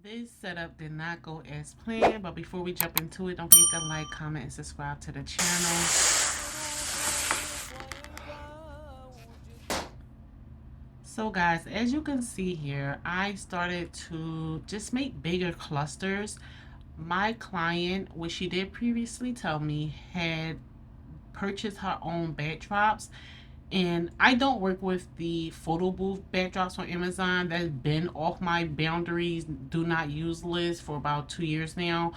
This setup did not go as planned, but before we jump into it, don't forget to like, comment, and subscribe to the channel. So guys, as you can see here, I started to just make bigger clusters. My client, which she did previously tell me, had purchased her own backdrops, and I don't work with the photo booth backdrops on Amazon. That's been off my boundaries, do not use list for about 2 years now.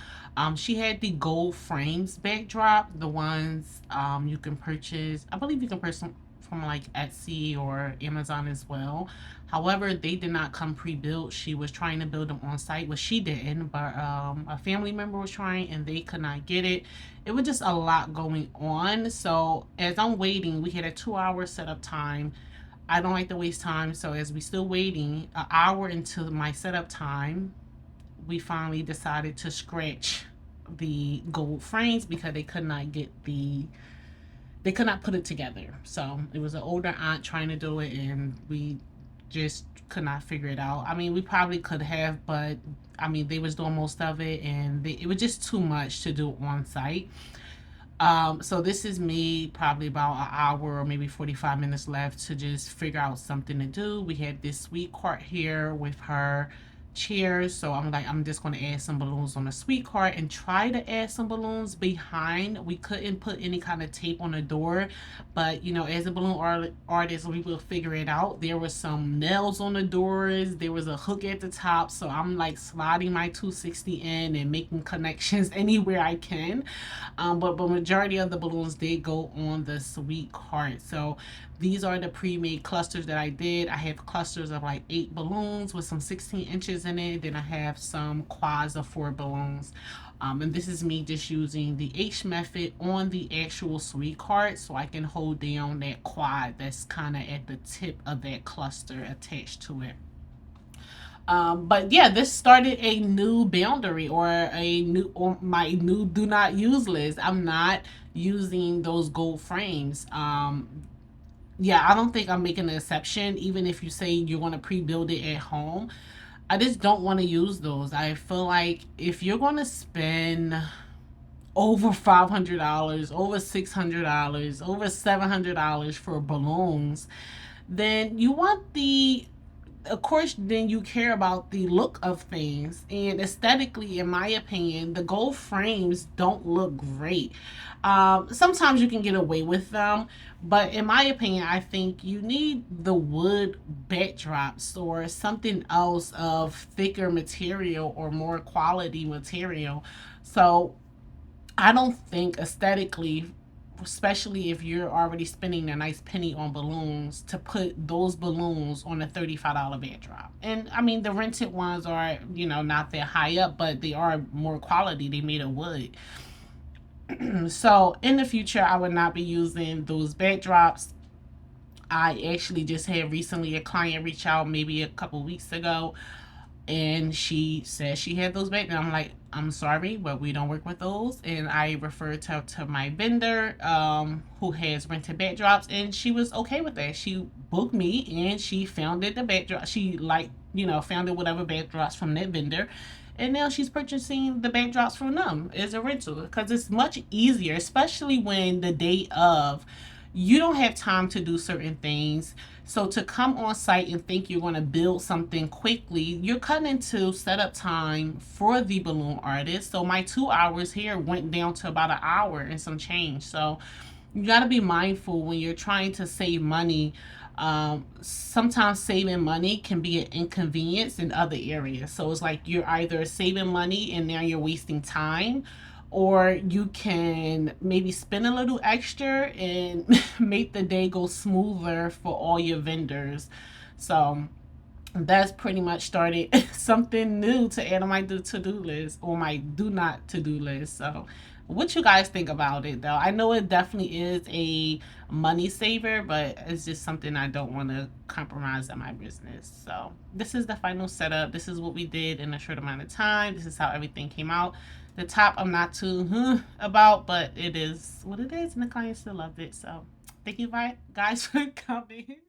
She had the gold frames backdrop, the ones you can purchase. I believe you can purchase from like Etsy or Amazon as well. However, they did not come pre-built. She was trying to build them on site, but she didn't. But a family member was trying and they could not get it. It was just a lot going on. So as I'm waiting, we had a 2 hour setup time. I don't like to waste time. So as we still waiting, an hour into my setup time, we finally decided to scratch the gold frames because they could not put it together. So it was an older aunt trying to do it, and we just could not figure it out. I mean, we probably could have, but I mean, they was doing most of it, and it was just too much to do on site. So this is me probably about an hour or maybe 45 minutes left to just figure out something to do. We had this sweet cart here with her chairs, so I'm like, I'm just going to add some balloons on the sweet cart and try to add some balloons behind. We couldn't put any kind of tape on the door, but you know, as a balloon artist, we will figure it out. There was some nails on the doors, there was a hook at the top, so I'm like sliding my 260 in and making connections anywhere I can. But majority of the balloons did go on the sweet cart. So these are the pre-made clusters that I did. I have clusters of like 8 balloons with some 16 inches in it. Then I have some quads of 4 balloons. And this is me just using the H method on the actual sweet cart so I can hold down that quad that's kind of at the tip of that cluster attached to it. But yeah, this started a new boundary or my new do not use list. I'm not using those gold frames. Yeah, I don't think I'm making an exception, even if you say you're going to pre-build it at home. I just don't want to use those. I feel like if you're going to spend over $500, over $600, over $700 for balloons, then you want the, of course, then you care about the look of things. And aesthetically, in my opinion, the gold frames don't look great. Sometimes you can get away with them, but in my opinion, I think you need the wood backdrops or something else of thicker material or more quality material. So I don't think aesthetically, especially if you're already spending a nice penny on balloons, to put those balloons on a $35 backdrop. And I mean, the rented ones are, you know, not that high up, but they are more quality. They made of wood. So in the future, I would not be using those backdrops. I actually just had recently a client reach out maybe a couple weeks ago, and she said she had those back, and I'm like, I'm sorry, but we don't work with those. And I referred her to my vendor, who has rented backdrops, and she was okay with that. She booked me, and she founded the backdrop. She like, you know, founded whatever backdrops from that vendor, and now she's purchasing the backdrops from them as a rental because it's much easier, especially when the day of you don't have time to do certain things. So to come on site and think you're going to build something quickly, you're cutting into setup time for the balloon artist. So my 2 hours here went down to about an hour and some change. So you got to be mindful when you're trying to save money. Sometimes saving money can be an inconvenience in other areas. So it's like you're either saving money and now you're wasting time, or you can maybe spend a little extra and make the day go smoother for all your vendors. So that's pretty much started something new to add on my to-do list or my do not to-do list. So what you guys think about it though? I know it definitely is a money saver, but it's just something I don't want to compromise in my business. So this is the final setup. This is what we did in a short amount of time. This is how everything came out. The top I'm not too about, but it is what it is, and the client still loved it. So thank you guys for coming.